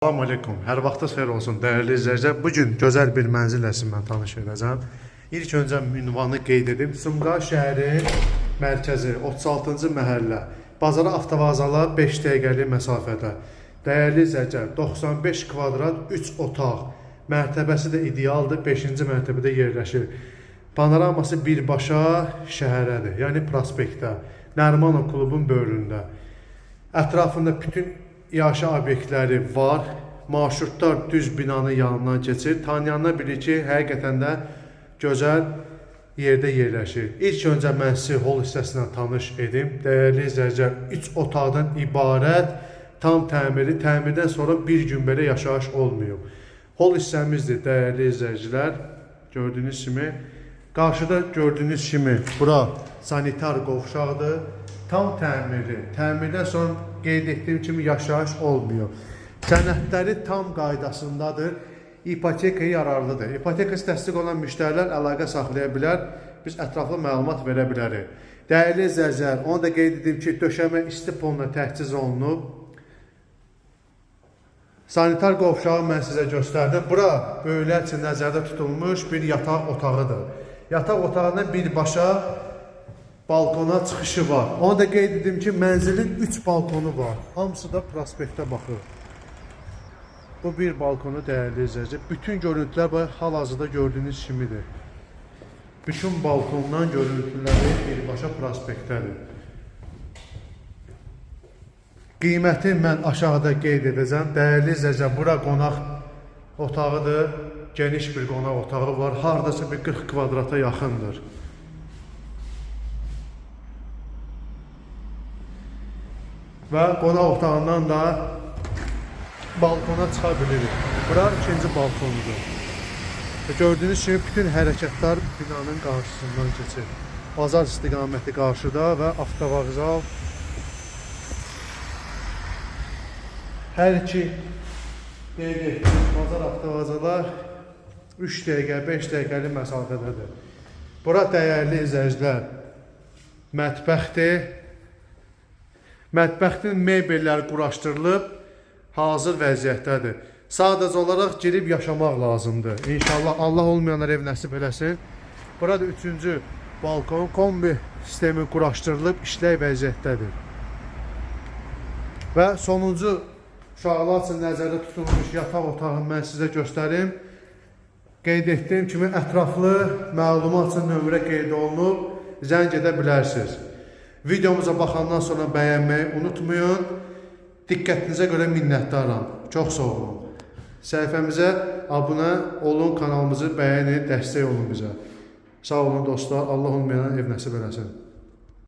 Salam aleykum. Hər vaxtınız xeyir olsun dəyərli izləyicilər. Bugün gözəl bir mənzillə sizinlə tanış edəcəm. İlk öncə ünvanı qeyd edim. Sumqayıt şəhəri mərkəzi 36-cı məhəllə. Bazara avtovağzala 5 dəqiqəlik məsafədə. Dəyərli izləyicilər, 95 kvadrat 3 otaq. Mərtəbəsi də idealdır. 5-ci mərtəbədə yerləşir. Panoraması birbaşa şəhərədir. Yəni prospektdə. Nərmanov klubun böyründə. Ətrafında bütün yaşa obyektləri var. Marşrutlar düz binanın yanından keçir. Tanıyanlar bilir ki, həqiqətən də gözəl yerdə yerləşir. İlk öncə mən sizi hol hissəsindən tanış edim. Dəyərli izləyicilər, 3 otaqdan ibarət tam təmirli. Təmirdən sonra bir gün belə yaşayış olmuyor. Hol hissəmizdir dəyərli izləyicilər. Gördüyünüz kimi. Qarşıda gördüyünüz kimi bura sanitar qovşaqdır. Tam təmirli. Təmirdən sonra qeyd etdiyim kimi yaşayış olmuyor. Sənədləri tam qaydasındadır. İpoteka yararlıdır. İpotekası təsdiq olan müştərilər əlaqə saxlaya bilər. Biz ətraflı məlumat verə bilərik. Dəyərli izləyicilər, onu da qeyd edeyim ki, döşəmə isti poluna təchiz olunub. Sanitar qovşağı mən sizə göstərdim. Bura böyüklər üçün nəzərdə tutulmuş bir yataq otağıdır. Yataq otağına birbaşa balkona çıxışı var. Onu da qeyd edim ki, mənzilin 3 balkonu var. Hamısı da prospektə baxır. Bu bir balkonu dəyərli izləyicilər. Bütün görüntülər hal-hazırda gördüyünüz kimidir. Bütün balkondan görüntüləri birbaşa prospektədir. Qiyməti mən aşağıda qeyd edəcəm. Dəyərli izləyicilər, bura qonaq otağıdır. Geniş bir qonaq otağı var. Hardasa bir 40 kvadrata yaxındır. Və qonaq otağından da balkona çıxa bilirik. Bura ikinci balkonudur. Gördüyünüz kimi bütün hərəkətlər binanın qarşısından keçir. Bazar istiqaməti qarşıda və avtovağzal. Hər iki qeyd etdiyimiz bazar avtovağzalar 3 dəqiqə, 5 dəqiqəlik məsafədədir. Bura dəyərli izləyicilər mətbəxdir. Mətbəxtin mebelləri quraşdırılıb, hazır vəziyyətdədir. Sadəcə olaraq girib yaşamaq lazımdır. İnşallah Allah olmayanlar ev nəsib eləsin. Burada 3-cü balkon, kombi sistemi quraşdırılıb, işlək vəziyyətdədir. Və sonuncu uşaqlar üçün nəzərdə tutulmuş yataq otağını mən sizə göstərim. Qeyd etdiyim kimi ətraflı məlumat üçün nömrə qeyd olunub, zəng edə bilərsiniz. Videomuza baxandan sonra bəyənməyi unutmayın. Diqqətinizə görə minnətdaram. Çox sağ olun. Səhifəmizə abunə olun, kanalımızı bəyənin, dəstək olun bizə. Sağ olun dostlar. Allah olmayan ev nəsib eləsin.